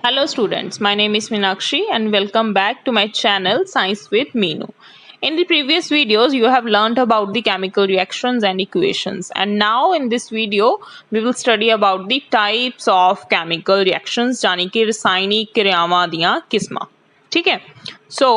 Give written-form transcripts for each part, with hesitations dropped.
Hello students, my name is Meenakshi and welcome back to my channel Science with Meenu. In the previous videos you have learnt about the chemical reactions and equations, and now in this video we will study about the types of chemical reactions यानी कि रसायनिक क्रियावां दियां किस्मां. ठीक है. सो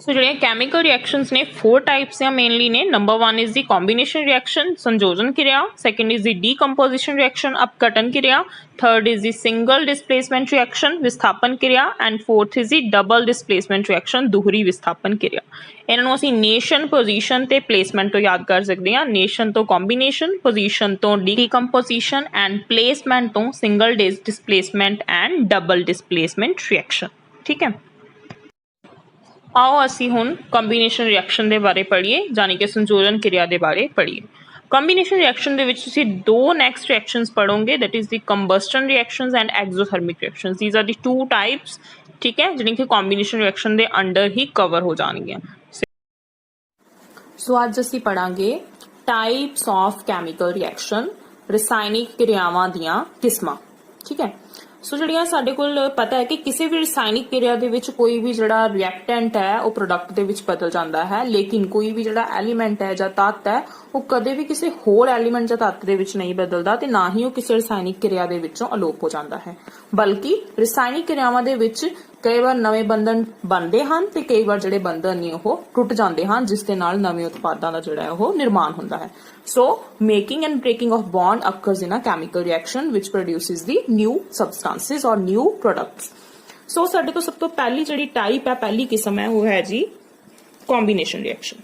जो chemical reactions ने 4 types हैं mainly ने. Number 1 is the combination reaction संयोजन क्रिया, second is the decomposition reaction अपघटन क्रिया, third is the single displacement reaction विस्थापन क्रिया, and fourth is the double displacement reaction दोहरी विस्थापन क्रिया. ਇਹਨਾਂ ਨੂੰ ਅਸੀਂ ਨੇਸ਼ਨ ਪੋਜੀਸ਼ਨ ਤੇ ਪਲੇਸਮੈਂਟ ਤੋਂ ਯਾਦ ਕਰ ਸਕਦੇ ਹਾਂ. ਨੇਸ਼ਨ ਤੋਂ ਕੰਬੀਨੇਸ਼ਨ, ਪੋਜੀਸ਼ਨ ਤੋਂ ਡੀਕੰਪੋਜੀਸ਼ਨ ਐਂਡ ਪਲੇਸਮੈਂਟ ਤੋਂ single displacement and double displacement reaction. ਠੀਕ ਹੈ. आओ असी हुण कंबीनेशन रिएक्शन के बारे पढ़ीए यानी कि संयोजन क्रिया के बारे पढ़ीए. कंबीनेशन रिएक्शन दे विच तुसीं दो नैक्सट रिएक्शनस पढ़ोगे, that is the combustion reactions and exothermic reactions. These are the two types. ठीक है, जिहड़ियां कि कंबीनेशन रिएक्शन के अंडर ही कवर हो जाएंगियां. सो अज असीं पढ़ांगे टाइप्स ऑफ कैमिकल रिएक्शन, रसायनिक क्रियावां दियां किस्मां. ठीक है. सो ਜਿਹੜੀਆਂ ਸਾਡੇ ਕੋਲ ਪਤਾ ਹੈ ਕਿ ਕਿਸੇ ਵੀ ਰਸਾਇਣਿਕ ਕਿਰਿਆ ਦੇ ਵਿੱਚ ਕੋਈ ਵੀ ਜਿਹੜਾ ਰਿਐਕਟੈਂਟ ਹੈ ਉਹ ਪ੍ਰੋਡਕਟ ਦੇ ਵਿੱਚ ਬਦਲ ਜਾਂਦਾ ਹੈ, ਲੇਕਿਨ ਕੋਈ ਵੀ ਜਿਹੜਾ ਐਲੀਮੈਂਟ ਹੈ ਜਾਂ ਤੱਤ ਹੈ ਉਹ ਕਦੇ ਵੀ ਕਿਸੇ ਹੋਰ ਐਲੀਮੈਂਟ ਜਾਂ ਤੱਤ ਦੇ ਵਿੱਚ ਨਹੀਂ ਬਦਲਦਾ ਤੇ ਨਾ ਹੀ ਉਹ ਕਿਸੇ ਰਸਾਇਣਿਕ ਕਿਰਿਆ ਦੇ ਵਿੱਚੋਂ ਅਲੋਪ ਹੋ ਜਾਂਦਾ ਹੈ. ਬਲਕਿ ਰਸਾਇਣਿਕ ਕਿਰਿਆਵਾਂ ਦੇ ਵਿੱਚ ਕਈ ਵਾਰ ਨਵੇਂ ਬੰਧਨ ਬਣਦੇ ਹਨ ਤੇ ਕਈ ਵਾਰ ਜਿਹੜੇ ਬੰਧਨ ਨੇ ਉਹ ਟੁੱਟ ਜਾਂਦੇ ਹਨ, ਜਿਸ ਦੇ ਨਾਲ ਨਵੇਂ ਉਤਪਾਦਾਂ ਦਾ ਜਿਹੜਾ ਉਹ ਨਿਰਮਾਣ ਹੁੰਦਾ ਹੈ. So making and breaking of bond occurs in a chemical reaction which produces the new substances or new products. So ਸਾਡੇ ਕੋਲ ਸਭ ਤੋਂ ਪਹਿਲੀ ਜਿਹੜੀ ਟਾਈਪ ਹੈ, ਪਹਿਲੀ ਕਿਸਮ ਹੈ, ਉਹ ਹੈ ਜੀ combination reaction.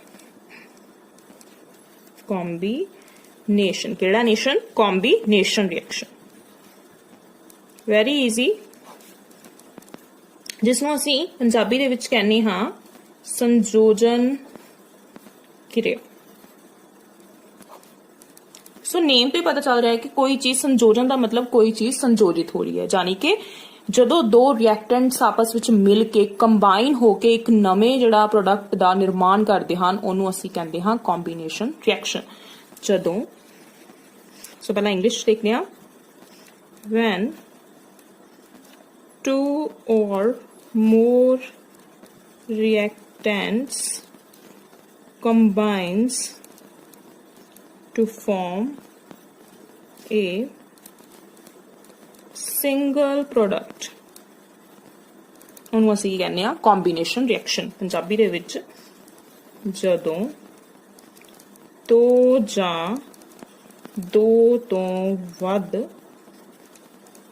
Combination ਕਿਹੜਾ nation? combination reaction. Very easy. ਜਿਸ ਨੂੰ ਅਸੀਂ ਪੰਜਾਬੀ ਦੇ ਵਿੱਚ ਕਹਿੰਦੇ ਹਾਂ ਸੰਯੋਜਨ ਕਿਰਿਆ. सो नेम पे पता चल रहा है कि कोई चीज संयोजन का मतलब कोई चीज संयोजित हो रही है, यानी कि ਜਦੋਂ ਦੋ ਰਿਐਕਟੈਂਟਸ ਆਪਸ ਵਿੱਚ ਮਿਲ ਕੇ ਕੰਬਾਈਨ ਹੋ ਕੇ ਇੱਕ ਨਵੇਂ ਜਿਹੜਾ ਪ੍ਰੋਡਕਟ ਦਾ ਨਿਰਮਾਣ ਕਰਦੇ ਹਨ ਉਹਨੂੰ ਅਸੀਂ ਕਹਿੰਦੇ ਹਾਂ ਕੰਬੀਨੇਸ਼ਨ ਰਿਐਕਸ਼ਨ. ਜਦੋਂ ਸੋ ਪਹਿਲਾਂ ਇੰਗਲਿਸ਼ ਦੇਖਦੇ ਹਾਂ. when two or more reactants combines to form a single product ਉਹਨੂੰ ਅਸੀਂ ਕੀ ਕਹਿੰਦੇ ਆ ਕੰਬੀਨੇਸ਼ਨ ਰਿਐਕਸ਼ਨ. ਪੰਜਾਬੀ ਦੇ ਵਿੱਚ ਜਦੋਂ ਦੋ ਜਾਂ ਦੋ ਤੋਂ ਵੱਧ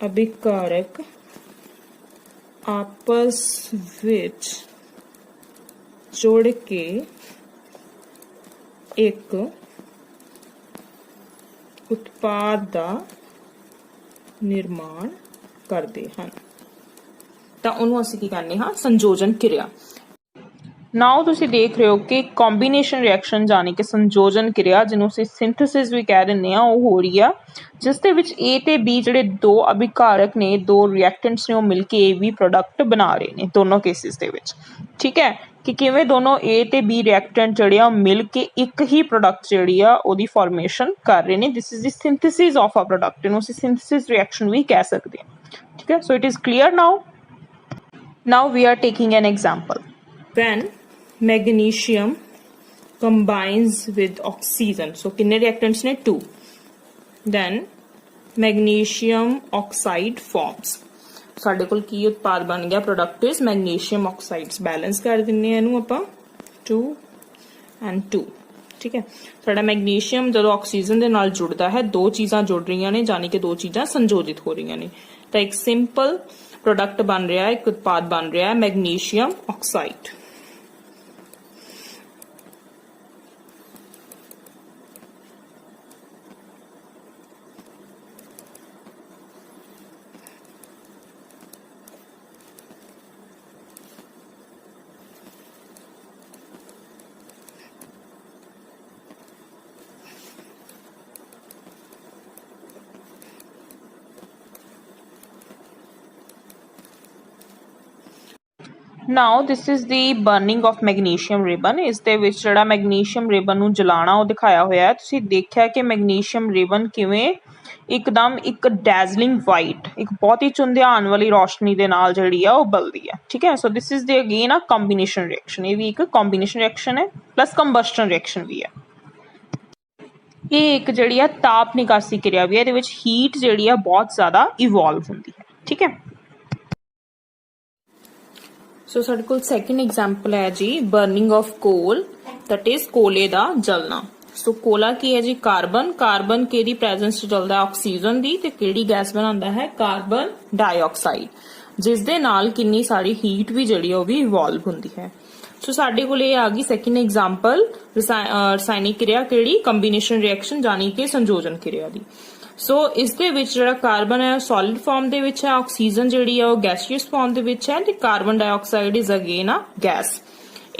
ਅਭਿਕਾਰਕ ਆਪਸ ਵਿੱਚ ਜੁੜ ਕੇ ਇੱਕ ਉਤਪਾਦ ਦਾ ਨਿਰਮਾਣ ਕਰਦੇ ਹਨ ਤਾਂ ਉਹਨੂੰ ਅਸੀਂ ਕੀ ਕਹਿੰਦੇ ਹਾਂ ਸੰਯੋਜਨ ਕਿਰਿਆ. ਨਾਓ ਤੁਸੀਂ ਦੇਖ ਰਹੇ ਹੋ ਕਿ ਕੰਬੀਨੇਸ਼ਨ ਰਿਐਕਸ਼ਨ ਯਾਨੀ ਕਿ ਸੰਯੋਜਨ ਕਿਰਿਆ ਜਿਹਨੂੰ ਅਸੀਂ ਸਿੰਥੇਸਿਸ ਵੀ ਕਹਿ ਦਿੰਦੇ ਆ ਉਹ ਹੋ ਰਹੀ ਆ, ਜਿਸ ਦੇ ਵਿੱਚ A ਤੇ B ਜਿਹੜੇ ਦੋ ਅਭਿਕਾਰਕ ਨੇ, ਦੋ ਰਿਐਕਟੈਂਟਸ ਨੇ, ਉਹ ਮਿਲ ਕੇ A ਵੀ ਪ੍ਰੋਡਕਟ ਬਣਾ ਰਹੇ ਨੇ ਦੋਨੋਂ ਕੇਸਿਸ ਦੇ ਵਿੱਚ. ਠੀਕ ਹੈ, ਕਿ ਕਿਵੇਂ ਦੋਨੋਂ A ਤੇ B ਰਿਐਕਟੈਂਟ ਜਿਹੜੇ ਆ ਮਿਲ ਕੇ ਇੱਕ ਹੀ ਪ੍ਰੋਡਕਟ ਜਿਹੜੀ ਆ ਉਹਦੀ ਫਾਰਮੇਸ਼ਨ ਕਰ ਰਹੇ ਨੇ. This is the synthesis of a product. ਇਹਨੂੰ ਅਸੀਂ ਸਿੰਥੇਸਿਸ ਰਿਐਕਸ਼ਨ ਵੀ ਕਹਿ ਸਕਦੇ ਹਾਂ. ਠੀਕ ਹੈ. So it is clear now we are taking an example. When magnesium combines with oxygen, so ਕਿੰਨੇ ਰਿਐਕਟੈਂਟਸ ਨੇ? 2. then magnesium oxide forms. ਸਾਡੇ ਕੋਲ ਕੀ ਉਤਪਾਦ ਬਣ ਗਿਆ? Product is magnesium oxides. Balance ਕਰ ਦਿੰਨੇ ਆ ਇਹਨੂੰ ਆਪਾਂ 2 and 2. ਠੀਕ ਹੈ. ਸਾਡਾ ਮੈਗਨੀਸ਼ੀਅਮ ਜਦੋਂ ਆਕਸੀਜਨ ਦੇ ਨਾਲ ਜੁੜਦਾ ਹੈ, ਦੋ ਚੀਜ਼ਾਂ ਜੁੜ ਰਹੀਆਂ ਨੇ, ਯਾਨੀ ਕਿ ਦੋ ਚੀਜ਼ਾਂ ਸੰਯੋਜਿਤ ਹੋ ਰਹੀਆਂ ਨੇ, ਤਾਂ ਇੱਕ ਸਿੰਪਲ ਪ੍ਰੋਡਕਟ ਬਣ ਰਿਹਾ ਹੈ, ਇੱਕ ਉਤਪਾਦ ਬਣ ਰਿਹਾ ਹੈ magnesium oxide. Now this is the burning of magnesium ribbon. ਇਸ ਦੇ ਵਿੱਚ ਜਿਹੜਾ ਮੈਗਨੀਸ਼ੀਅਮ ਰਿਬਨ ਨੂੰ ਜਲਾਣਾ ਉਹ ਦਿਖਾਇਆ ਹੋਇਆ ਹੈ. ਤੁਸੀਂ ਦੇਖਿਆ ਕਿ ਮੈਗਨੀਸ਼ੀਅਮ ਰਿਬਨ ਕਿਵੇਂ ਇੱਕਦਮ ਇੱਕ ਡੈਜ਼ਲਿੰਗ ਵਾਈਟ, ਇੱਕ ਬਹੁਤ ਹੀ ਚੁੰਧਿਆਣ ਵਾਲੀ ਰੋਸ਼ਨੀ ਦੇ ਨਾਲ ਜਿਹੜੀ ਆ ਉਹ ਬਲਦੀ ਹੈ। ਠੀਕ ਹੈ, ਸੋ ਦਿਸ ਇਜ਼ ਦੇ ਅਗੇਨ ਆ ਕੰਬੀਨੇਸ਼ਨ ਰਿਐਕਸ਼ਨ। ਇਹ ਵੀ ਇੱਕ ਕੰਬੀਨੇਸ਼ਨ ਰਿਐਕਸ਼ਨ ਹੈ ਪਲੱਸ ਕੰਬਸਟਨ ਰਿਐਕਸ਼ਨ ਵੀ ਹੈ। ਇਹ ਇੱਕ ਜਿਹੜੀ ਆ ਤਾਪ ਨਿਕਾਸੀ ਕਿਰਿਆ ਵੀ ਹੈ, ਇਹਦੇ ਵਿੱਚ ਹੀਟ ਜਿਹੜੀ ਆ ਬਹੁਤ ਜ਼ਿਆਦਾ ਇਵੋਲਵ ਹੁੰਦੀ ਹੈ। ਠੀਕ ਹੈ, ਸੋ ਸਾਡੇ ਕੋਲ ਸੈਕਿੰਡ ਐਗਜ਼ਾਮਪਲ ਹੈ ਜੀ ਬਰਨਿੰਗ ਆਫ ਕੋਲ, ਦਟ ਇਜ਼ ਕੋਲੇ ਦਾ ਜਲਣਾ। ਸੋ ਕੋਲਾ ਕੀ ਹੈ ਜੀ? ਕਾਰਬਨ। ਕਾਰਬਨ ਕਿਹਦੀ ਪ੍ਰੈਜ਼ੈਂਸ ਚ ਜਲਦਾ? ਆਕਸੀਜਨ ਦੀ। ਤੇ ਕਿਹੜੀ ਗੈਸ ਬਣਾਉਂਦਾ ਹੈ? ਕਾਰਬਨ ਡਾਈਆਕਸਾਈਡ, ਜਿਸ ਦੇ ਨਾਲ ਕਿੰਨੀ ਸਾਰੀ ਹੀਟ ਵੀ ਜਿਹੜੀ ਉਹ ਵੀ ਇਵੋਲਵ ਹੁੰਦੀ ਹੈ। ਸੋ ਸਾਡੇ ਕੋਲ ਇਹ ਆ ਗਈ ਸੈਕਿੰਡ ਐਗਜ਼ਾਮਪਲ ਰਸਾਇਣਿਕ ਕਿਰਿਆ ਕਿਹੜੀ? ਕੰਬੀਨੇਸ਼ਨ ਰਿਐਕਸ਼ਨ, ਜਾਨੀ ਕਿ ਸੰਯੋਜਨ ਕਿਰਿਆ ਦੀ। ਸੋ ਇਸ ਦੇ ਵਿੱਚ ਜਿਹੜਾ ਕਾਰਬਨ ਹੈ ਸੋਲਿਡ ਫਾਰਮ ਦੇ ਵਿੱਚ ਹੈ, ਆਕਸੀਜਨ ਜਿਹੜੀ ਆ ਉਹ ਗੈਸੀਅਸ ਫਾਰਮ ਦੇ ਵਿੱਚ ਹੈ, ਤੇ ਕਾਰਬਨ ਡਾਈਆਕਸਾਈਡ ਇਜ਼ ਅਗੇਨ ਆ ਗੈਸ।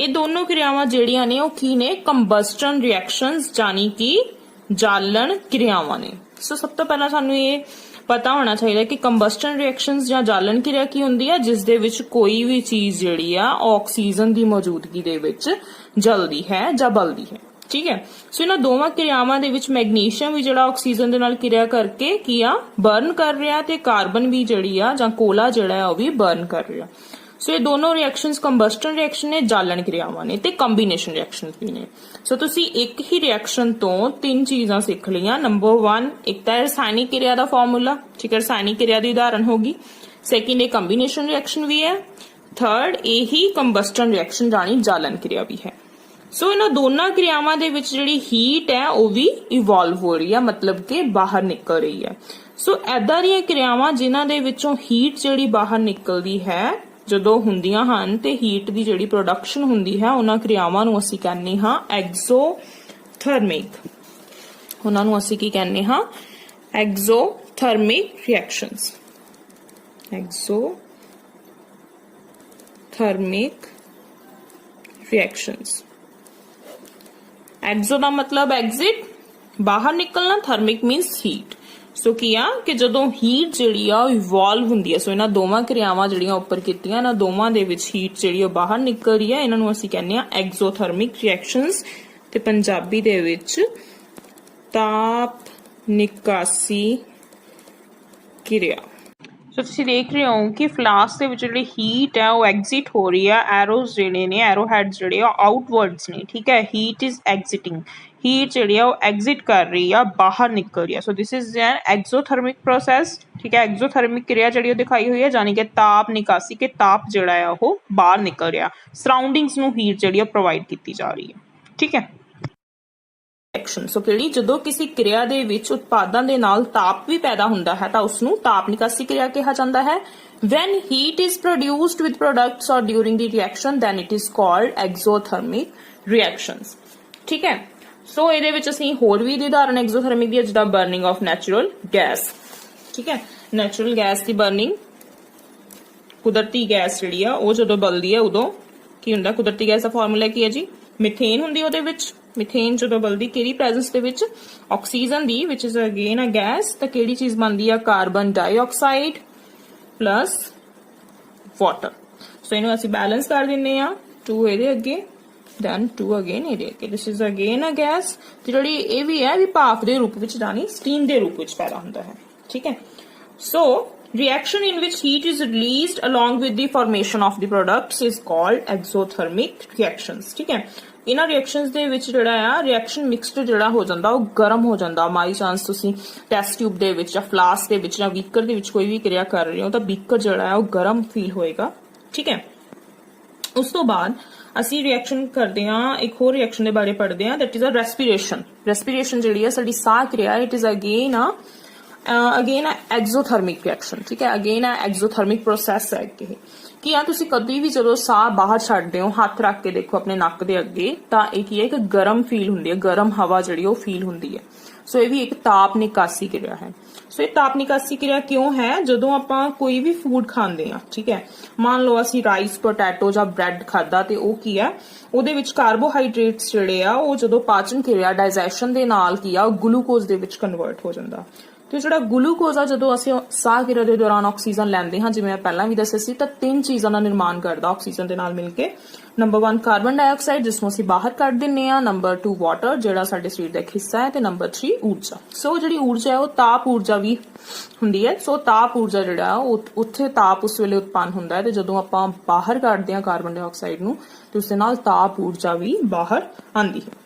ਇਹ ਦੋਨੋਂ ਕਿਰਿਆਵਾਂ ਜਿਹੜੀਆਂ ਨੇ ਉਹ ਕੀ ਨੇ? ਕੰਬਸਟਨ ਰਿਐਕਸ਼ਨਸ, ਜਾਨੀ ਕਿ ਜਾਲਣ ਕਿਰਿਆਵਾਂ ਨੇ। ਸੋ ਸਭ ਤੋਂ ਪਹਿਲਾਂ ਸਾਨੂੰ ਇਹ ਪਤਾ ਹੋਣਾ ਚਾਹੀਦਾ ਕਿ ਕੰਬਸਟਨ ਰਿਐਕਸ਼ਨਸ ਜਾਂ ਜਾਲਣ ਕਿਰਿਆ ਕੀ ਹੁੰਦੀ ਹੈ? ਜਿਸ ਦੇ ਵਿੱਚ ਕੋਈ ਵੀ ਚੀਜ਼ ਜਿਹੜੀ ਆ ਉਹ ਆਕਸੀਜਨ ਦੀ ਮੌਜੂਦਗੀ ਦੇ ਵਿੱਚ ਜਲਦੀ ਹੈ ਜਾਂ ਬਲਦੀ ਹੈ। ਠੀਕ ਹੈ, ਸੋ ਇਹਨਾਂ ਦੋਵਾਂ ਕਿਰਿਆਵਾਂ ਦੇ ਵਿੱਚ ਮੈਗਨੀਸ਼ੀਅਮ ਵੀ ਜਿਹੜਾ ਆਕਸੀਜਨ ਦੇ ਨਾਲ ਕਿਰਿਆ ਕਰਕੇ ਕੀ ਆ? ਬਰਨ ਕਰ ਰਿਹਾ, ਤੇ ਕਾਰਬਨ ਵੀ ਜਿਹੜੀ ਆ ਜਾਂ ਕੋਲਾ ਜਿਹੜਾ ਹੈ ਉਹ ਵੀ ਬਰਨ ਕਰ ਰਿਹਾ। ਸੋ ਇਹ ਦੋਨੋਂ ਰਿਐਕਸ਼ਨਸ ਕੰਬਸਟਨ ਰਿਐਕਸ਼ਨ ਨੇ, ਜਾਲਣ ਕਿਰਿਆਵਾਂ ਨੇ, ਤੇ ਕੰਬੀਨੇਸ਼ਨ ਰਿਐਕਸ਼ਨਸ ਵੀ ਨੇ। ਸੋ ਤੁਸੀਂ ਇੱਕ ਹੀ ਰਿਐਕਸ਼ਨ ਤੋਂ ਤਿੰਨ ਚੀਜ਼ਾਂ ਸਿੱਖ ਲਈਆਂ। ਨੰਬਰ 1 ਇੱਕ ਤਾਂ ਰਸਾਇਣਿਕ ਕਿਰਿਆ ਦਾ ਫਾਰਮੂਲਾ, ਠੀਕ ਹੈ, ਰਸਾਇਣਿਕ ਕਿਰਿਆ ਦੀ ਉਦਾਹਰਨ ਹੋਗੀ। ਸੈਕਿੰਡ ਇਹ ਕੰਬੀਨੇਸ਼ਨ ਰਿਐਕਸ਼ਨ ਵੀ ਹੈ। ਥਰਡ ਇਹੀ ਕੰਬਸਟਨ ਰਿਐਕਸ਼ਨ ਜਾਨੀ ਜਾਲਣ ਕਿਰਿਆ ਵੀ ਹੈ। ਸੋ ਇਹਨਾਂ ਦੋਨਾਂ ਕਿਰਿਆਵਾਂ ਦੇ ਵਿੱਚ ਜਿਹੜੀ ਹੀਟ ਹੈ ਉਹ ਵੀ ਇਵੋਲਵ ਹੋ ਰਹੀ ਹੈ, ਮਤਲਬ ਕਿ ਬਾਹਰ ਨਿਕਲ ਰਹੀ ਹੈ। ਸੋ ਐਦਾਂ ਦੀਆਂ ਕਿਰਿਆਵਾਂ ਜਿਨ੍ਹਾਂ ਦੇ ਵਿੱਚੋਂ ਹੀਟ ਜਿਹੜੀ ਬਾਹਰ ਨਿਕਲਦੀ ਹੈ ਜਦੋਂ ਹੁੰਦੀਆਂ ਹਨ ਤੇ ਹੀਟ ਦੀ ਜਿਹੜੀ ਪ੍ਰੋਡਕਸ਼ਨ ਹੁੰਦੀ ਹੈ, ਉਹਨਾਂ ਕਿਰਿਆਵਾਂ ਨੂੰ ਅਸੀਂ ਕਹਿੰਦੇ ਹਾਂ ਐਗਜ਼ੋਥਰਮਿਕ। ਉਹਨਾਂ ਨੂੰ ਅਸੀਂ ਕੀ ਕਹਿੰਦੇ ਹਾਂ? Exothermic reactions. Exothermic reactions. Exo ਦਾ ਮਤਲਬ ਐਗਜ਼ਿਟ, ਬਾਹਰ ਨਿਕਲਣਾ, ਥਰਮਿਕ ਮੀਨਸ ਹੀਟ। ਸੋ ਕੀ ਆ ਕਿ ਜਦੋਂ ਹੀਟ ਜਿਹੜੀ ਆ ਉਹ ਇਵੋਲਵ ਹੁੰਦੀ ਹੈ, ਸੋ ਇਹਨਾਂ ਦੋਵਾਂ ਕਿਰਿਆਵਾਂ ਜਿਹੜੀਆਂ ਉੱਪਰ ਕੀਤੀਆਂ, ਇਹਨਾਂ ਦੋਵਾਂ ਦੇ ਵਿੱਚ ਹੀਟ ਜਿਹੜੀ ਉਹ ਬਾਹਰ ਨਿਕਲ ਰਹੀ ਹੈ, ਇਹਨਾਂ ਨੂੰ ਅਸੀਂ ਕਹਿੰਦੇ ਆ ਐਗਜ਼ੋਥਰਮਿਕ ਰਿਐਕਸ਼ਨਸ, ਤੇ ਪੰਜਾਬੀ ਦੇ ਵਿੱਚ ਤਾਪ ਨਿਕਾਸੀ ਕਿਰਿਆ। ਸੋ ਤੁਸੀਂ ਦੇਖ ਰਹੇ ਹੋ ਕਿ ਫਲਾਸਕ ਦੇ ਵਿੱਚ ਜਿਹੜੀ ਹੀਟ ਹੈ ਉਹ ਐਗਜ਼ਿਟ ਹੋ ਰਹੀ ਹੈ, ਐਰੋਜ਼ ਜਿਹੜੇ ਨੇ, ਐਰੋ ਹੈਡਸ ਜਿਹੜੇ ਆ ਆਊਟਵਰਡਸ ਨੇ। ਠੀਕ ਹੈ, ਹੀਟ ਇਜ਼ ਐਗਜ਼ਿਟਿੰਗ, ਹੀਟ ਜਿਹੜੀ ਆ ਉਹ ਐਗਜ਼ਿਟ ਕਰ ਰਹੀ ਆ, ਬਾਹਰ ਨਿਕਲ ਰਹੀ ਆ। So this is an exothermic process. ਠੀਕ ਹੈ, ਐਗਜ਼ੋਥਰਮਿਕ ਕਿਰਿਆ ਜਿਹੜੀ ਉਹ ਦਿਖਾਈ ਹੋਈ ਹੈ, ਜਾਨੀ ਕਿ ਤਾਪ ਨਿਕਾਸੀ, ਕਿ ਤਾਪ ਜਿਹੜਾ ਆ ਉਹ ਬਾਹਰ ਨਿਕਲ ਰਿਹਾ, ਸਰਾਊਂਡਿੰਗਸ ਨੂੰ ਹੀਟ ਜਿਹੜੀ ਆ ਪ੍ਰੋਵਾਈਡ ਕੀਤੀ ਜਾ ਰਹੀ ਹੈ। ਠੀਕ ਹੈ, ਸੋ ਕਿਹੜੀ? ਜਦੋਂ ਕਿਸੇ ਕਿਰਿਆ ਦੇ ਵਿੱਚ ਉਤਪਾਦਾਂ ਦੇ ਨਾਲ ਤਾਪ ਵੀ ਪੈਦਾ ਹੁੰਦਾ ਹੈ ਤਾਂ ਉਸ ਨੂੰ ਤਾਪ ਨਿਕਾਸੀ ਕਿਰਿਆ ਕਿਹਾ ਜਾਂਦਾ ਹੈ। When heat is produced with products or during the reaction, then it is called exothermic reactions. ਠੀਕ ਹੈ, ਸੋ ਇਹਦੇ ਵਿੱਚ ਅਸੀਂ ਹੋਰ ਵੀ ਦੀ ਉਦਾਹਰਨ ਐਗਜ਼ੋਥਰਮਿਕ ਦੀ, ਜਿੱਦਾਂ ਬਰਨਿੰਗ ਆਫ ਨੈਚੁਰਲ ਗੈਸ। ਠੀਕ ਹੈ, ਨੈਚੁਰਲ ਗੈਸ ਦੀ ਬਰਨਿੰਗ, ਕੁਦਰਤੀ ਗੈਸ ਜਿਹੜੀ ਆ ਉਹ ਜਦੋਂ ਬਲਦੀ ਹੈ ਉਦੋਂ ਕੀ ਹੁੰਦਾ? ਕੁਦਰਤੀ ਗੈਸ ਦਾ ਫਾਰਮੂਲਾ ਕੀ ਹੈ ਜੀ? ਮਿਥੇਨ ਹੁੰਦੀ ਉਹਦੇ ਵਿੱਚ। ਮਿਥੇਨ ਜਦੋਂ ਬਲਦੀ ਕਿਹੜੀ ਪ੍ਰੈਜ਼ੈਂਸ ਦੇ ਵਿੱਚ? ਆਕਸੀਜਨ ਦੀ, ਵਿਚ ਇਜ਼ ਅਗੇਨ ਅ ਗੈਸ। ਤਾਂ ਕਿਹੜੀ ਚੀਜ਼ ਬਣਦੀ ਆ? Carbon dioxide plus water. So ਇਹਨੂੰ ਅਸੀਂ ਬੈਲੈਂਸ ਕਰ ਦਿੰਨੇ ਆ, 2 ਇਹਦੇ ਅੱਗੇ ਦੈਨ 2 ਅਗੇਨ ਇਹਦੇ ਅੱਗੇ। This is again a gas. ਤੇ ਜਿਹੜੀ ਇਹ ਵੀ ਹੈ ਵੀ ਭਾਫ ਦੇ ਰੂਪ ਵਿੱਚ, ਜਾਨੀ ਸਟੀਮ ਦੇ ਰੂਪ ਵਿੱਚ ਪੈਦਾ ਹੁੰਦਾ ਹੈ। ਠੀਕ ਹੈ, ਸੋ reaction in which heat is released along with the formation of the products is called exothermic reactions. ਠੀਕ ਹੈ, ਇਹਨਾਂ ਰਿਐਕਸ਼ਨਸ ਦੇ ਵਿੱਚ ਜਿਹੜਾ ਆ ਰਿਐਕਸ਼ਨ ਮਿਕਸਚਰ ਜਿਹੜਾ ਹੋ ਜਾਂਦਾ ਉਹ ਗਰਮ ਹੋ ਜਾਂਦਾ। ਮਾਈ ਚਾਂਸ ਤੁਸੀਂ ਟੈਸਟ ਟਿਊਬ ਦੇ ਵਿੱਚ ਜਾਂ ਫਲਾਸਕ ਦੇ ਵਿੱਚ ਜਾਂ ਬੀਕਰ ਦੇ ਵਿੱਚ ਕੋਈ ਵੀ ਕਿਰਿਆ ਕਰ ਰਹੇ ਹੋ ਤਾਂ ਬੀਕਰ ਜਿਹੜਾ ਹੈ ਉਹ ਗਰਮ ਫੀਲ ਹੋਏਗਾ। ਠੀਕ ਹੈ, ਉਸ ਤੋਂ ਬਾਅਦ ਅਸੀਂ ਰਿਐਕਸ਼ਨ ਕਰਦੇ ਹਾਂ, ਇੱਕ ਹੋਰ ਰਿਐਕਸ਼ਨ ਦੇ ਬਾਰੇ ਪੜ੍ਹਦੇ ਹਾਂ, that is a respiration. Respiration ਜਿਹੜੀ ਹੈ ਸਾਡੀ ਸਾਹ ਕਿਰਿਆ, it is again exothermic reaction. ਠੀਕ ਹੈ, ਅਗੇਨ ਐਗਜ਼ੋਥਰਮਿਕ ਪ੍ਰੋਸੈਸ ਹੈ ਕਿ ਆ ਤੁਸੀਂ ਕਦੀ ਵੀ ਜਦੋਂ ਸਾਹ ਬਾਹਰ ਛੱਡਦੇ ਹੋ, ਹੱਥ ਰੱਖ ਕੇ ਦੇਖੋ ਆਪਣੇ ਨੱਕ ਦੇ ਅੱਗੇ, ਤਾਂ ਇਹ ਕੀ ਹੈ? ਇੱਕ ਗਰਮ ਫੀਲ ਹੁੰਦੀ ਹੈ, ਗਰਮ ਹਵਾ ਜਿਹੜੀ ਉਹ ਫੀਲ ਹੁੰਦੀ ਹੈ। ਸੋ ਇਹ ਵੀ ਇੱਕ ਤਾਪ ਨਿਕਾਸੀ ਕਿਰਿਆ ਹੈ। ਸੋ ਇਹ ਤਾਪ ਨਿਕਾਸੀ ਕਿਰਿਆ ਕਿਉਂ ਹੈ? ਜਦੋਂ ਆਪਾਂ ਕੋਈ ਵੀ ਫੂਡ ਖਾਂਦੇ ਆ, ਠੀਕ ਹੈ, ਮੰਨ ਲਓ ਅਸੀਂ ਰਾਈਸ, ਪੋਟੈਟੋ ਜਾਂ ਬ੍ਰੈਡ ਖਾਦਾ, ਤੇ ਉਹ ਕੀ ਹੈ? ਉਹਦੇ ਵਿੱਚ ਕਾਰਬੋਹਾਈਡਰੇਟਸ ਜਿਹੜੇ ਆ ਉਹ ਜਦੋਂ ਪਾਚਨ ਕਿਰਿਆ, ਡਾਈਜੈਸ਼ਨ ਦੇ ਨਾਲ ਕੀ ਆ, ਉਹ ਗਲੂਕੋਜ਼ ਦੇ ਵਿੱਚ ਕਨਵਰਟ ਹੋ ਜਾਂਦਾ। ਤੇ ਜਿਹੜਾ ਗਲੂਕੋਜ਼ ਆ ਜਦੋਂ ਅਸੀਂ ਸਾਹ ਕਿਰਿਆ ਦੇ ਦੌਰਾਨ ਆਕਸੀਜਨ ਲੈਂਦੇ ਹਾਂ, ਜਿਵੇਂ ਮੈਂ ਪਹਿਲਾਂ ਵੀ ਦੱਸਿਆ ਸੀ, ਤਾਂ 3 ਚੀਜ਼ਾਂ ਦਾ ਨਿਰਮਾਣ ਕਰਦਾ ਆਕਸੀਜਨ ਦੇ ਨਾਲ ਮਿਲ ਕੇ। ਨੰਬਰ 1 ਕਾਰਬਨ ਡਾਈਆਕਸਾਈਡ, ਜਿਸ ਨੂੰ ਅਸੀਂ ਬਾਹਰ ਕੱਢ ਦਿੰਨੇ ਆ। ਨੰਬਰ 2 ਵਾਟਰ, ਜਿਹੜਾ ਸਾਡੇ ਸਰੀਰ ਦਾ ਇੱਕ ਹਿੱਸਾ ਹੈ। ਤੇ ਨੰਬਰ 3 ਊਰਜਾ। ਸੋ ਜਿਹੜੀ ਊਰਜਾ ਹੈ ਉਹ ਤਾਪ ਊਰਜਾ ਵੀ ਹੁੰਦੀ ਹੈ। ਸੋ ਤਾਪ ਊਰਜਾ ਜਿਹੜਾ ਉੱਥੇ ਤਾਪ ਉਸ ਵੇਲੇ ਉਤਪੰਨ ਹੁੰਦਾ ਹੈ, ਤੇ ਜਦੋਂ ਆਪਾਂ ਬਾਹਰ ਕੱਢਦੇ ਹਾਂ ਕਾਰਬਨ ਡਾਈਆਕਸਾਈਡ ਨੂੰ ਤੇ ਉਸ ਦੇ ਨਾਲ ਤਾਪ ਊਰਜਾ ਵੀ ਬਾਹਰ ਆਉਂਦੀ ਹੈ।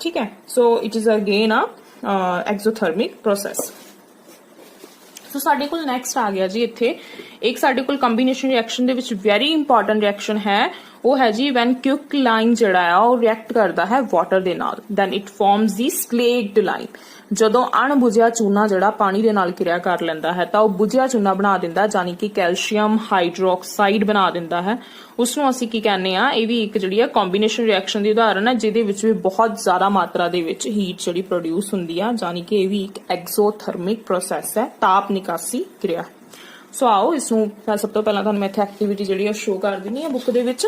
ਠੀਕ ਹੈ, so it is again exothermic process. So ਸਾਡੇ ਕੋਲ ਨੈਕਸਟ ਆ ਗਿਆ ਜੀ ਇੱਥੇ ਇੱਕ ਸਾਡੇ ਕੋਲ ਕੰਬੀਨੇਸ਼ਨ ਰਿਐਕਸ਼ਨ ਦੇ ਵਿੱਚ ਵੈਰੀ ਇੰਪੋਰਟੈਂਟ ਰਿਐਕਸ਼ਨ ਹੈ, ਉਹ ਹੈ ਜੀ ਵੈਨ ਕੁਇਕਲਾਈਨ ਜਿਹੜਾ ਆ ਉਹ ਰਿਐਕਟ ਕਰਦਾ ਹੈ ਵਾਟਰ ਦੇ ਨਾਲ, then it farms the ਸਲੇਗਡ line. ਜਦੋਂ ਅਣਬੁਝਿਆ ਚੂਨਾ ਜਿਹੜਾ ਪਾਣੀ ਦੇ ਨਾਲ ਕਿਰਿਆ ਕਰ ਲੈਂਦਾ ਹੈ ਤਾਂ ਉਹ ਬੁਝਿਆ ਚੂਨਾ ਬਣਾ ਦਿੰਦਾ, ਜਾਨੀ ਕਿ ਕੈਲਸ਼ੀਅਮ ਹਾਈਡਰੋਕਸਾਈਡ ਬਣਾ ਦਿੰਦਾ ਹੈ। ਉਸ ਨੂੰ ਅਸੀਂ ਕੀ ਕਹਿੰਦੇ ਆ, ਇਹ ਵੀ ਇੱਕ ਜਿਹੜੀ ਆ ਕੰਬੀਨੇਸ਼ਨ ਰਿਐਕਸ਼ਨ ਦੀ ਉਦਾਹਰਨ ਹੈ, ਜਿਹਦੇ ਵਿੱਚ ਵੀ ਬਹੁਤ ਜ਼ਿਆਦਾ ਮਾਤਰਾ ਦੇ ਵਿੱਚ ਹੀਟ ਜਿਹੜੀ ਪ੍ਰੋਡਿਊਸ ਹੁੰਦੀ ਆ, ਜਾਨੀ ਕਿ ਇਹ ਵੀ ਇੱਕ ਐਗਜ਼ੋਥਰਮਿਕ ਪ੍ਰੋਸੈਸ ਹੈ, ਤਾਪ ਨਿਕਾਸੀ ਕਿਰਿਆ। ਸੋ ਆਓ ਇਸ ਨੂੰ ਸਭ ਤੋਂ ਪਹਿਲਾਂ ਤੁਹਾਨੂੰ ਮੈਂ ਇੱਥੇ ਐਕਟੀਵਿਟੀ ਜਿਹੜੀ ਆ ਸ਼ੋ ਕਰ ਦਿੰਨੀ ਆ ਬੁੱਕ ਦੇ ਵਿੱਚ।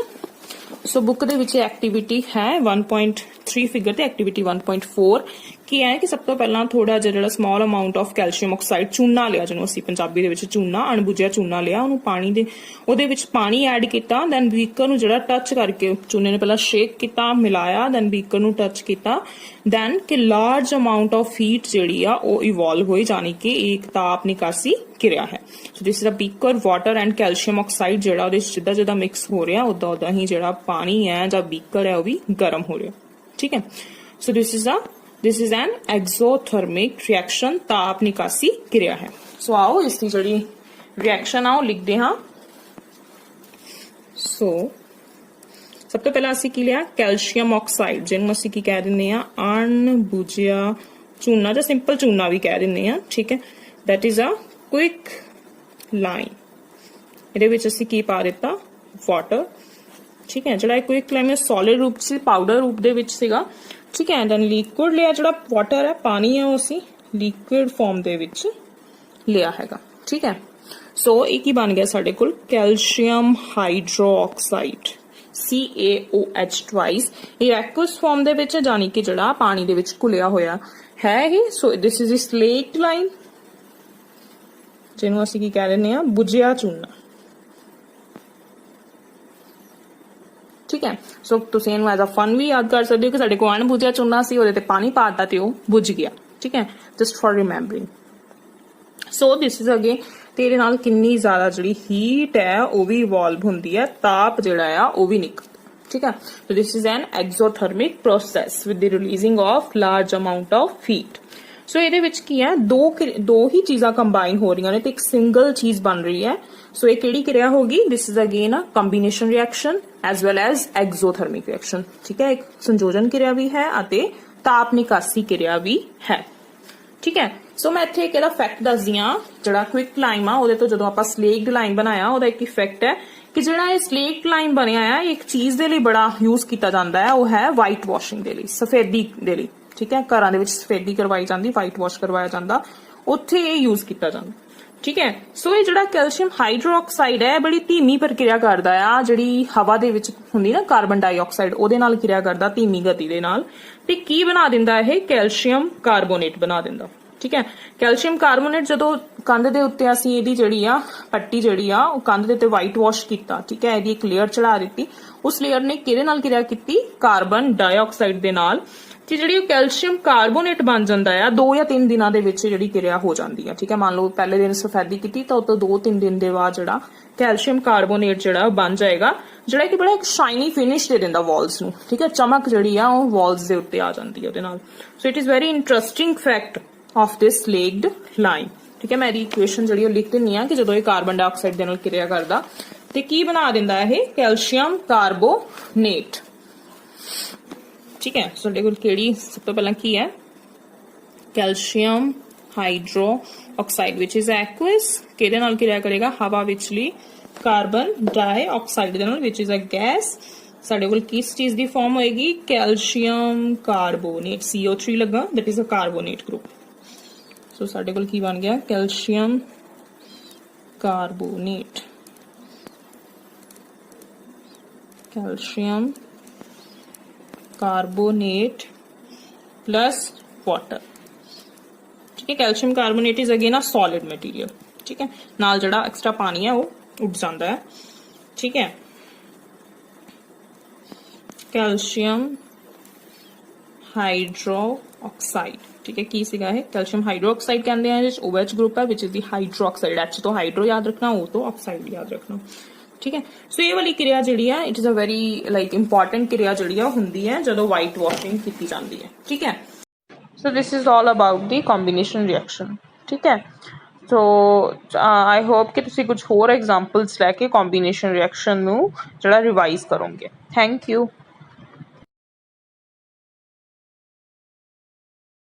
ਸੋ ਬੁੱਕ ਦੇ ਵਿੱਚ ਐਕਟੀਵਿਟੀ ਹੈ 1.3 ਫਿਗਰ ਤੇ ਐਕਟੀਵਿਟੀ 1.4 ਕੀ ਹੈ ਕਿ ਸਭ ਤੋਂ ਪਹਿਲਾਂ ਥੋੜਾ ਜਿਹਾ ਜਿਹੜਾ small amount of calcium oxide ਚੂਨਾ ਲਿਆ, ਜਿਹਨੂੰ ਅਸੀਂ ਪੰਜਾਬੀ ਦੇ ਵਿੱਚ ਚੂਨਾ ਅਣਬੁਝਿਆ ਚੂਨਾ ਲਿਆ, ਉਹਨੂੰ ਪਾਣੀ ਦੇ ਉਹਦੇ ਵਿੱਚ ਪਾਣੀ ਐਡ ਕੀਤਾ, ਦੈਨ ਬੀਕਰ ਨੂੰ ਜਿਹੜਾ ਟੱਚ ਕਰਕੇ ਚੂਨੇ ਨੇ ਪਹਿਲਾਂ ਸ਼ੇਕ ਕੀਤਾ, ਮਿਲਾਇਆ, ਦੈਨ ਬੀਕਰ ਨੂੰ ਟੱਚ ਕੀਤਾ, ਦੈਨ ਕਿ ਲਾਰਜ ਅਮਾਉਂਟ ਆਫ ਹੀਟ ਜਿਹੜੀ ਆ ਉਹ ਇਵੋਲਵ ਹੋਈ, ਜਾਨੀ ਕਿ ਇੱਕ ਤਾਪ ਨਿਕਾਸੀ ਕਿਰਿਆ ਹੈ। So this is a beaker, water and calcium oxide ਜਿਹੜਾ ਉਹਦੇ ਜਿੱਦਾਂ ਜਿੱਦਾਂ ਮਿਕਸ ਹੋ ਰਿਹਾ ਉਦਾਂ ਹੀ ਜਿਹੜਾ ਪਾਣੀ ਹੈ ਜਾਂ ਬੀਕਰ ਹੈ ਉਹ ਵੀ ਗਰਮ ਹੋ ਰਿਹਾ। ਠੀਕ ਹੈ, so this is an exothermic reaction, ਤਾਪ ਨਿਕਾਸੀ ਕਿਰਿਆ ਹੈ। ਸੋ ਆਓ ਇਸ ਦੀ ਜਿਹੜੀ ਰਿਐਕਸ਼ਨ ਆ ਉਹ ਲਿਖਦੇ ਹਾਂ। ਸੋ ਸਭ ਤੋਂ ਪਹਿਲਾਂ ਅਸੀਂ ਕੀ ਲਿਆ, ਕੈਲਸ਼ੀਅਮ ਆਕਸਾਈਡ, ਜਿਹਨੂੰ ਅਸੀਂ ਕੀ ਕਹਿ ਦਿੰਦੇ ਆ, ਅਣਬੁਝਿਆ ਚੂਨਾ ਜਾਂ ਸਿੰਪਲ ਚੂਨਾ ਵੀ ਕਹਿ ਦਿੰਦੇ ਆ। ਠੀਕ ਹੈ, that is a quick line. ਇਹਦੇ ਵਿੱਚ ਅਸੀਂ ਕੀ ਪਾ ਦਿੱਤਾ, ਵਾਟਰ। ਠੀਕ ਹੈ, ਜਿਹੜਾ ਕੁਇਕ ਲਾਈਨ ਸੋਲਿਡ ਰੂਪ ਚ, ਪਾਊਡਰ ਰੂਪ ਦੇ ਵਿੱਚ ਸੀਗਾ। ਠੀਕ ਹੈ, ਦੈਨ ਲਿਕੁਇਡ ਲਿਆ, ਜਿਹੜਾ ਵਾਟਰ ਹੈ ਪਾਣੀ ਹੈ ਉਹ ਅਸੀਂ ਲਿਕੁਇਡ ਫਾਰਮ ਦੇ ਵਿੱਚ ਲਿਆ ਹੈਗਾ। ਠੀਕ ਹੈ, ਸੋ ਇਹ ਕੀ ਬਣ ਗਿਆ ਸਾਡੇ ਕੋਲ, ਕੈਲਸ਼ੀਅਮ ਹਾਈਡਰੋਕਸਾਈਡ CaOH ਟਵਾਈਸ। ਇਹ ਐਕੁਅਸ ਫਾਰਮ ਦੇ ਵਿੱਚ, ਜਾਨੀ ਕਿ ਜਿਹੜਾ ਪਾਣੀ ਦੇ ਵਿੱਚ ਘੁਲਿਆ ਹੋਇਆ ਹੈ ਇਹ। ਸੋ ਦਿਸ ਇਜ਼ ਸਲੇਟ ਲਾਈਨ, ਜਿਹਨੂੰ ਅਸੀਂ ਕੀ ਕਹਿ ਦਿੰਦੇ ਆ, ਬੁਝਿਆ ਚੂਨਾ। ਠੀਕ ਹੈ, ਸੋ ਤੁਸੀਂ ਇਹਨੂੰ ਐਜ਼ ਅ ਫਨ ਵੀ ਯਾਦ ਕਰ ਸਕਦੇ ਹੋ ਕਿ ਸਾਡੇ ਕੋਲ ਅਣਬੁਝਿਆ ਚੂਨਾ ਸੀ, ਉਹਦੇ ਤੇ ਪਾਣੀ ਪਾਤਾ ਤੇ ਉਹ ਬੁਝ ਗਿਆ। ਠੀਕ ਹੈ, just for remembering. So this is ਅਗੇ ਤੇ ਇਹਦੇ ਨਾਲ ਕਿੰਨੀ ਜ਼ਿਆਦਾ ਜਿਹੜੀ ਹੀਟ ਹੈ ਉਹ ਵੀ ਇਵੋਲਵ ਹੁੰਦੀ ਹੈ, ਤਾਪ ਜਿਹੜਾ ਆ ਉਹ ਵੀ ਨਿਕਲਦਾ। ਠੀਕ ਹੈ, so this is an exothermic process with the releasing of large amount of heat. So ਇਹਦੇ ਵਿੱਚ ਕੀ ਹੈ, ਦੋ ਹੀ ਚੀਜ਼ਾਂ ਕੰਬਾਈਨ ਹੋ ਰਹੀਆਂ ਨੇ ਤੇ ਇੱਕ ਸਿੰਗਲ ਚੀਜ਼ ਬਣ ਰਹੀ ਹੈ। ਸੋ ਇਹ ਕਿਹੜੀ ਕਿਰਿਆ ਹੋਗੀ, this is again a combination reaction as well as exothermic reaction. ਠੀਕ ਹੈ, ਇੱਕ ਸੰਯੋਜਨ ਕਿਰਿਆ ਵੀ ਹੈ ਅਤੇ ਤਾਪ ਨਿਕਾਸੀ ਕਿਰਿਆ ਵੀ ਹੈ। ਠੀਕ ਹੈ, ਸੋ ਮੈਂ ਇੱਥੇ ਇੱਕ ਇਹਦਾ ਫੈਕਟ ਦੱਸਦੀ ਹਾਂ। ਜਿਹੜਾ ਕੁਇਕ ਲਾਈਨ ਆ ਉਹਦੇ ਤੋਂ ਜਦੋਂ ਆਪਾਂ ਸਲੇਗਡ ਲਾਈਨ ਬਣਾਇਆ, ਉਹਦਾ ਇੱਕ ਇਫੈਕਟ ਹੈ ਕਿ ਜਿਹੜਾ ਇਹ ਸਲੇਗਡ ਲਾਈਨ ਬਣਿਆ ਆ, ਇੱਕ ਚੀਜ਼ ਦੇ ਲਈ ਬੜਾ ਯੂਜ਼ ਕੀਤਾ ਜਾਂਦਾ ਹੈ, ਉਹ ਹੈ ਵਾਈਟ ਵਾਸ਼ਿੰਗ ਦੇ ਲਈ, ਸਫੇਦੀ ਦੇ ਲਈ। ਠੀਕ ਹੈ, ਘਰਾਂ ਦੇ ਵਿੱਚ ਸਫੇਦੀ ਕਰਵਾਈ ਜਾਂਦੀ, ਵਾਈਟ ਵਾਸ਼ ਕਰਵਾਇਆ ਜਾਂਦਾ, ਉੱਥੇ ਇਹ ਯੂਜ਼ ਕੀਤਾ ਜਾਂਦਾ। ਠੀਕ ਹੈ, ਸੋ ਇਹ ਜਿਹੜਾ ਕੈਲਸ਼ੀਅਮ ਹਾਈਡਰੋਕਸਾਈਡ ਹੈ ਬੜੀ ਧੀਮੀ ਪ੍ਰਕਿਰਿਆ ਕਰਦਾ ਆ, ਜਿਹੜੀ ਹਵਾ ਦੇ ਵਿੱਚ ਹੁੰਦੀ ਨਾ ਕਾਰਬਨ ਡਾਈਆਕਸਾਈਡ, ਉਹਦੇ ਨਾਲ ਕਿਰਿਆ ਕਰਦਾ ਧੀਮੀ ਗਤੀ ਦੇ ਨਾਲ, ਤੇ ਕੀ ਬਣਾ ਦਿੰਦਾ ਇਹ, ਕੈਲਸ਼ੀਅਮ ਕਾਰਬੋਨੇਟ ਬਣਾ ਦਿੰਦਾ। ਠੀਕ ਹੈ, ਕੈਲਸ਼ੀਅਮ ਕਾਰਬੋਨੇਟ ਜਦੋਂ ਕੰਧ ਦੇ ਉੱਤੇ ਅਸੀਂ ਇਹਦੀ ਜਿਹੜੀ ਆ ਪੱਟੀ ਜਿਹੜੀ ਆ ਉਹ ਕੰਧ ਦੇ ਉੱਤੇ ਵਾਈਟ ਵਾਸ਼ ਕੀਤਾ। ਠੀਕ ਹੈ, ਇਹਦੀ ਇੱਕ ਲੇਅਰ ਚੜਾ ਦਿੱਤੀ, ਉਸ ਲੇਅਰ ਨੇ ਕਿਹਦੇ ਨਾਲ ਕਿਰਿਆ ਕੀਤੀ, ਕਾਰਬਨ ਡਾਈਆਕਸਾਈਡ ਦੇ ਨਾਲ, ਤੇ ਜਿਹੜੀ ਕੈਲਸ਼ੀਅਮ ਕਾਰਬੋਨੇਟ ਬਣ ਜਾਂਦਾ ਆ 2 ਜਾਂ 3 ਦਿਨਾਂ ਦੇ ਵਿੱਚ ਜਿਹੜੀ ਕਿਰਿਆ ਹੋ ਜਾਂਦੀ ਆ। ਠੀਕ ਹੈ, ਮੰਨ ਲਓ ਪਹਿਲੇ ਦਿਨ ਸਫੈਦੀ ਕੀਤੀ ਤਾਂ ਉਹ ਤੋਂ 2-3 ਦਿਨ ਦੇ ਬਾਅਦ ਜਿਹੜਾ ਕੈਲਸ਼ੀਅਮ ਕਾਰਬੋਨੇਟ ਜਿਹੜਾ ਬਣ ਜਾਏਗਾ, ਜਿਹੜਾ ਕਿ ਬੜਾ ਇੱਕ ਸ਼ਾਈਨੀ ਫਿਨਿਸ਼ ਦੇ ਦਿੰਦਾ ਵਾਲਸ ਨੂੰ। ਠੀਕ ਹੈ, ਚਮਕ ਜਿਹੜੀ ਆ ਉਹ ਵਾਲਸ ਦੇ ਉੱਤੇ ਆ ਜਾਂਦੀ ਹੈ ਉਹਦੇ ਨਾਲ। So it is very interesting fact of this slaked lime. ਠੀਕ ਹੈ, ਮੈਂ ਇਹਦੀ ਇਕੁਏਸ਼ਨ ਜਿਹੜੀ ਉਹ ਲਿਖ ਦਿੰਨੀ ਆ ਕਿ ਜਦੋਂ ਇਹ ਕਾਰਬਨ ਡਾਈਆਕਸਾਈਡ ਦੇ ਨਾਲ ਕਿਰਿਆ ਕਰਦਾ ਤੇ ਕੀ ਬਣਾ ਦਿੰਦਾ ਇਹ, ਕੈਲਸ਼ੀਅਮ ਕਾਰਬੋਨੇਟ। ਠੀਕ ਹੈ, ਸਾਡੇ ਕੋਲ ਕਿਹੜੀ ਸਭ ਤੋਂ ਪਹਿਲਾਂ ਕੀ ਹੈ, ਕੈਲਸ਼ੀਅਮ ਹਾਈਡਰੋਕਸਾਈਡ ਵਿਚ ਇਜ਼ ਐਕੁਅਸ, ਕਿਹਦੇ ਨਾਲ ਕਿਰਿਆ ਕਰੇਗਾ, ਹਵਾ ਵਿਚਲੀ ਕਾਰਬਨ ਡਾਈਆਕਸਾਈਡ ਦੇ ਨਾਲ, ਵਿਚ ਇਜ਼ ਅ ਗੈਸ। ਸਾਡੇ ਕੋਲ ਕਿਸ ਚੀਜ਼ ਦੀ ਫਾਰਮ ਹੋਏਗੀ, ਕੈਲਸ਼ੀਅਮ ਕਾਰਬੋਨੇਟ, CO3 ਲੱਗਾ, that is a carbonate group. So ਸਾਡੇ ਕੋਲ ਕੀ ਬਣ ਗਿਆ, calcium carbonate, calcium carbonate plus water. ठीक ठीक है। Calcium carbonate is again a solid material, ठीक है, नाल जिहड़ा एक्सट्रा पानी है वो उठ जाता है, ठीक है। कैल्शियम हाइड्रो ऑक्साइड, ठीक है, की सीगा है कैल्शियम हाइड्रो ऑक्साइड कहते हैं, जिस OH ग्रुप है which is the hydro oxide. H तो हाइड्रो याद रखना, O तो ऑक्साइड याद रखना, ठीक है। सो ये वाली क्रिया जिहड़ी है it is a very like important क्रिया जिहड़ी है हुंदी है जदों वाइट वॉशिंग की जाती है, ठीक है। So this is all about the combination reaction, ठीक है। सो आई होप कि तुसीं कुछ होर एग्जाम्पल्स लैके कॉम्बीनेशन रिएक्शन नूं जिहड़ा रिवाइज करोगे। Thank you.